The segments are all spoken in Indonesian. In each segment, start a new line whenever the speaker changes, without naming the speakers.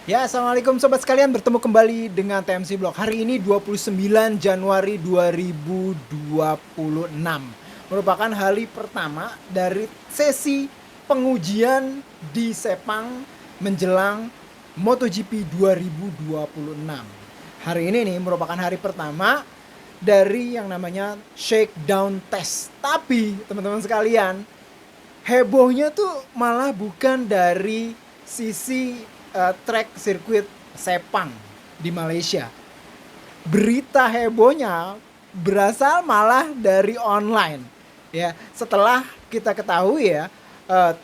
Ya, assalamualaikum sobat sekalian, bertemu kembali dengan TMC Blog. Hari ini 29 Januari 2026 merupakan hari pertama dari sesi pengujian di Sepang menjelang MotoGP 2026. Hari ini nih merupakan hari pertama dari yang namanya shakedown test. Tapi teman-teman sekalian, hebohnya tuh malah bukan dari sisi track sirkuit Sepang di Malaysia. Berita hebohnya berasal malah dari online. Ya, setelah kita ketahui ya,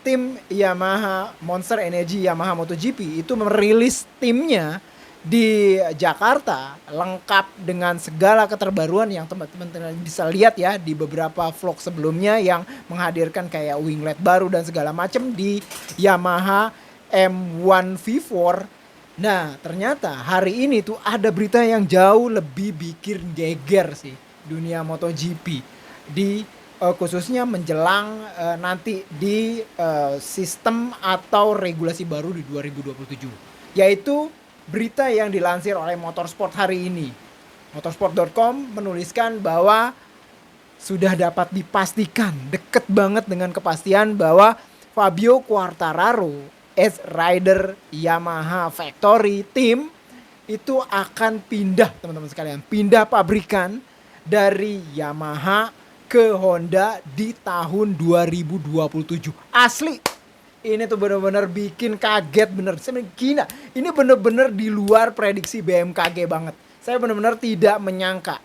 tim Yamaha Monster Energy Yamaha MotoGP itu merilis timnya di Jakarta lengkap dengan segala keterbaruan yang teman-teman bisa lihat ya di beberapa vlog sebelumnya yang menghadirkan kayak winglet baru dan segala macam di Yamaha M1 V4. Nah, ternyata hari ini tuh ada berita yang jauh lebih bikin geger sih dunia MotoGP di khususnya menjelang nanti di sistem atau regulasi baru di 2027, yaitu berita yang dilansir oleh Motorsport hari ini. Motorsport.com menuliskan bahwa sudah dapat dipastikan, deket banget dengan kepastian bahwa Fabio Quartararo as rider Yamaha Factory Team itu akan pindah, teman-teman sekalian, pindah pabrikan dari Yamaha ke Honda di tahun 2027. Asli, ini tuh bener-bener bikin kaget bener. Saya gila, ini bener-bener di luar prediksi BMKG banget. Saya bener-bener tidak menyangka.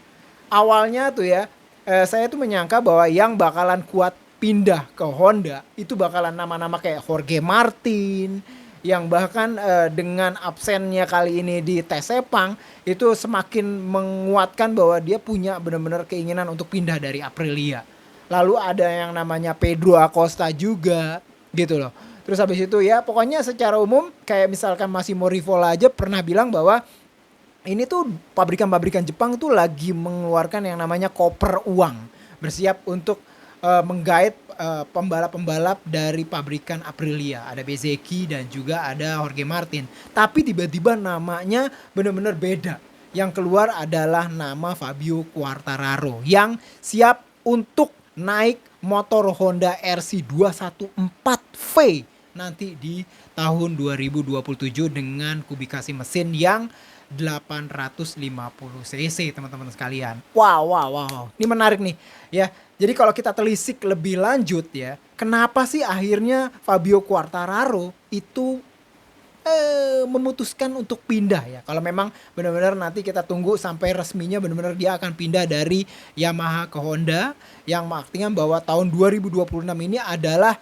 Awalnya tuh ya, saya tuh menyangka bahwa yang bakalan kuat pindah ke Honda itu bakalan nama-nama kayak Jorge Martin, yang bahkan dengan absennya kali ini di tes Sepang itu semakin menguatkan bahwa dia punya benar-benar keinginan untuk pindah dari Aprilia. Lalu ada yang namanya Pedro Acosta juga gitu loh. Terus habis itu ya pokoknya secara umum kayak misalkan Massimo Rivola aja pernah bilang bahwa ini tuh pabrikan-pabrikan Jepang tuh lagi mengeluarkan yang namanya koper uang, bersiap untuk menggait pembalap-pembalap dari pabrikan Aprilia. Ada Bezeki dan juga ada Jorge Martin. Tapi tiba-tiba namanya benar-benar beda. Yang keluar adalah nama Fabio Quartararo yang siap untuk naik motor Honda RC 214V nanti di tahun 2027 dengan kubikasi mesin yang 850 cc, teman-teman sekalian. Wow, wow, wow. Ini menarik nih ya. Jadi kalau kita telisik lebih lanjut ya, kenapa sih akhirnya Fabio Quartararo itu memutuskan untuk pindah ya? Kalau memang benar-benar nanti kita tunggu sampai resminya benar-benar dia akan pindah dari Yamaha ke Honda, yang artinya bahwa tahun 2026 ini adalah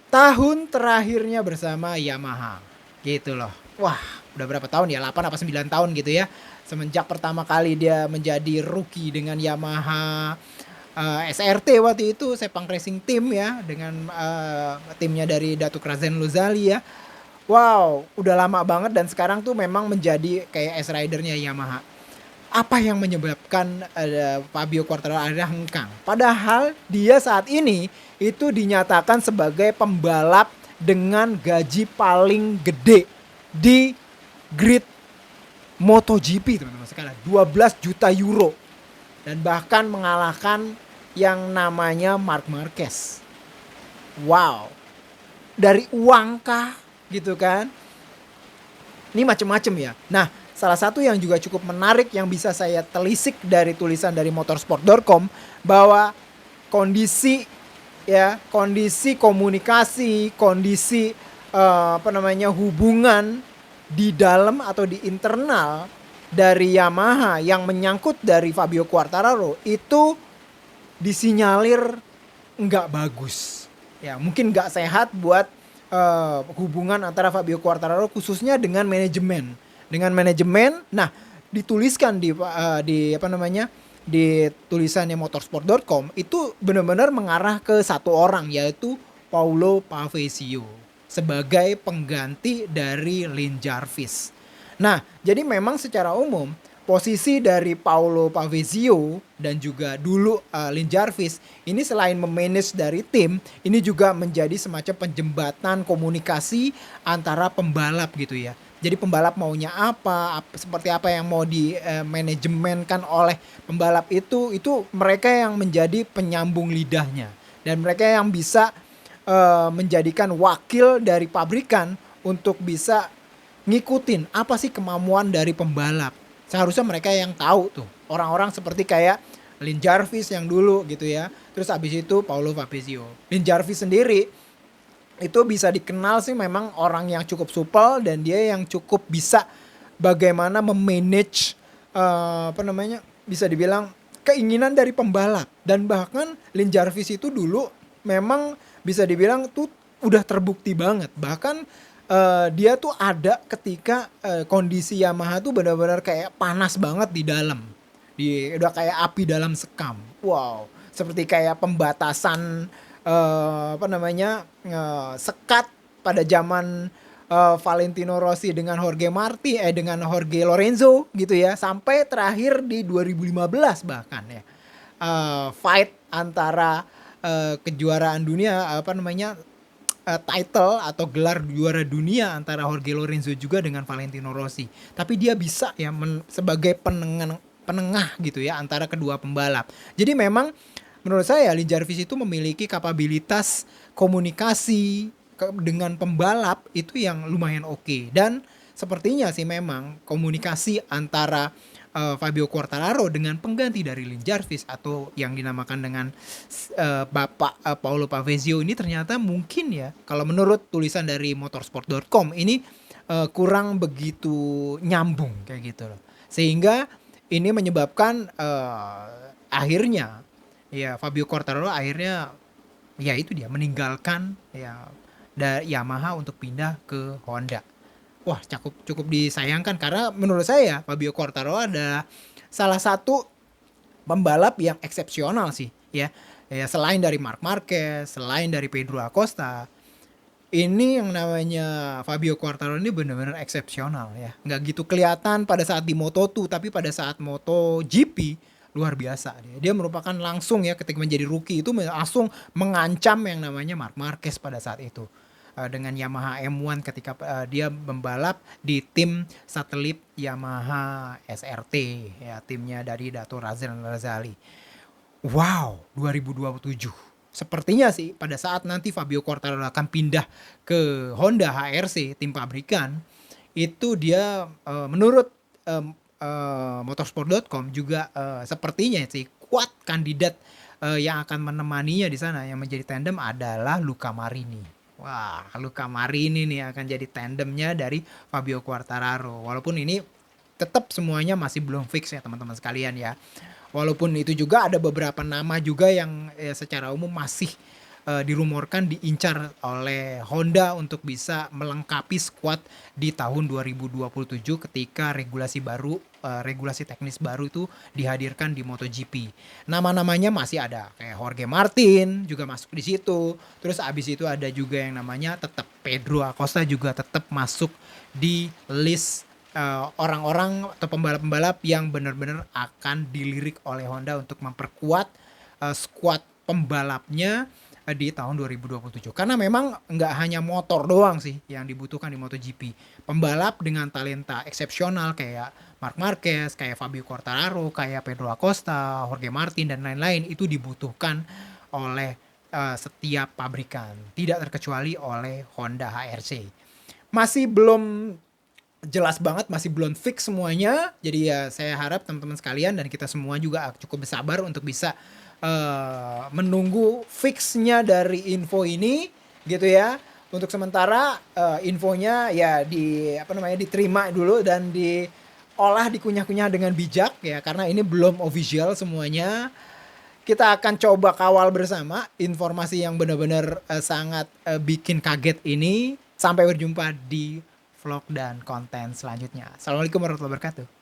tahun terakhirnya bersama Yamaha. Gitu loh. Wah, udah berapa tahun ya? 8 apa 9 tahun gitu ya. Semenjak pertama kali dia menjadi rookie dengan Yamaha SRT waktu itu, Sepang Racing Team ya, dengan timnya dari Datuk Razen Lozali ya. Wow, udah lama banget dan sekarang tuh memang menjadi kayak S-Ridernya Yamaha. Apa yang menyebabkan Fabio Quartararo ada hengkang? Padahal dia saat ini itu dinyatakan sebagai pembalap dengan gaji paling gede di grid MotoGP, teman-teman sekalian. 12 juta euro. Dan bahkan mengalahkan yang namanya Marc Marquez. Wow. Dari uang kah gitu kan? Ini macem-macem ya. Nah, salah satu yang juga cukup menarik yang bisa saya telisik dari tulisan dari motorsport.com bahwa kondisi ya, kondisi komunikasi, kondisi hubungan di dalam atau di internal dari Yamaha yang menyangkut dari Fabio Quartararo itu disinyalir nggak bagus. Ya, mungkin nggak sehat buat hubungan antara Fabio Quartararo khususnya dengan manajemen. Dengan manajemen, nah dituliskan di apa namanya di tulisannya motorsport.com itu benar-benar mengarah ke satu orang yaitu Paulo Pavesio sebagai pengganti dari Lin Jarvis. Nah, jadi memang secara umum posisi dari Paulo Pavesio dan juga dulu Lin Jarvis ini selain memanage dari tim, ini juga menjadi semacam penjembatan komunikasi antara pembalap gitu ya. Jadi pembalap maunya apa, seperti apa yang mau di manajemenkan oleh pembalap itu mereka yang menjadi penyambung lidahnya, dan mereka yang bisa menjadikan wakil dari pabrikan untuk bisa ngikutin apa sih kemampuan dari pembalap. Seharusnya mereka yang tahu tuh. Orang-orang seperti kayak Lin Jarvis yang dulu gitu ya. Terus abis itu Paulo Fabrizio. Lin Jarvis sendiri itu bisa dikenal sih memang orang yang cukup supel, dan dia yang cukup bisa bagaimana memanage bisa dibilang keinginan dari pembalap. Dan bahkan Lin Jarvis itu dulu memang bisa dibilang tuh udah terbukti banget. Bahkan dia tuh ada ketika kondisi Yamaha tuh benar-benar kayak panas banget di dalam. Udah kayak api dalam sekam. Wow, seperti kayak pembatasan sekat pada zaman Valentino Rossi dengan dengan Jorge Lorenzo gitu ya, sampai terakhir di 2015 bahkan ya, fight antara kejuaraan dunia title atau gelar juara dunia antara Jorge Lorenzo juga dengan Valentino Rossi. Tapi dia bisa ya sebagai penengah gitu ya antara kedua pembalap. Jadi memang menurut saya Lin Jarvis itu memiliki kapabilitas komunikasi dengan pembalap itu yang lumayan oke. Dan sepertinya sih memang komunikasi antara Fabio Quartararo dengan pengganti dari Lin Jarvis atau yang dinamakan dengan Bapak Paulo Fabrizio ini ternyata mungkin ya, kalau menurut tulisan dari motorsport.com ini kurang begitu nyambung kayak gitu loh. Sehingga ini menyebabkan akhirnya ya Fabio Quartararo akhirnya ya itu dia meninggalkan ya Yamaha untuk pindah ke Honda. Wah, cukup disayangkan karena menurut saya Fabio Quartararo ada salah satu pembalap yang eksepsional sih ya. Ya selain dari Marc Marquez, selain dari Pedro Acosta, ini yang namanya Fabio Quartararo ini benar-benar eksepsional ya. Nggak gitu kelihatan pada saat di Moto2, tapi pada saat MotoGP luar biasa dia. Dia merupakan langsung ya ketika menjadi rookie itu langsung mengancam yang namanya Marc Marquez pada saat itu. Dengan Yamaha M1 ketika dia membalap di tim satelit Yamaha SRT ya, timnya dari Dato Razan Razali. Wow, 2027. Sepertinya sih pada saat nanti Fabio Quartararo akan pindah ke Honda HRC tim pabrikan, itu dia menurut motorsport.com juga sepertinya sih kuat kandidat yang akan menemaninya di sana yang menjadi tandem adalah Luca Marini. Wah, Luca Marini nih akan jadi tandemnya dari Fabio Quartararo. Walaupun ini tetap semuanya masih belum fix ya teman-teman sekalian ya. Walaupun itu juga ada beberapa nama juga yang secara umum masih dirumorkan diincar oleh Honda untuk bisa melengkapi squad di tahun 2027 ketika regulasi teknis baru itu dihadirkan di MotoGP. Nama-namanya masih ada kayak Jorge Martin juga masuk di situ. Terus abis itu ada juga yang namanya tetap Pedro Acosta juga tetap masuk di list orang-orang atau pembalap-pembalap yang benar-benar akan dilirik oleh Honda untuk memperkuat squad pembalapnya di tahun 2027. Karena memang nggak hanya motor doang sih yang dibutuhkan di MotoGP. Pembalap dengan talenta eksepsional kayak Marc Marquez, kayak Fabio Quartararo, kayak Pedro Acosta, Jorge Martin, dan lain-lain itu dibutuhkan oleh setiap pabrikan. Tidak terkecuali oleh Honda HRC. Masih belum jelas banget, masih belum fix semuanya. Jadi ya saya harap teman-teman sekalian dan kita semua juga cukup bersabar untuk bisa menunggu fixnya dari info ini gitu ya. Untuk sementara infonya ya diterima dulu dan diolah, dikunyah-kunyah dengan bijak ya, karena ini belum official semuanya. Kita akan coba kawal bersama informasi yang benar-benar sangat bikin kaget ini. Sampai berjumpa di vlog dan konten selanjutnya. Assalamualaikum warahmatullahi wabarakatuh.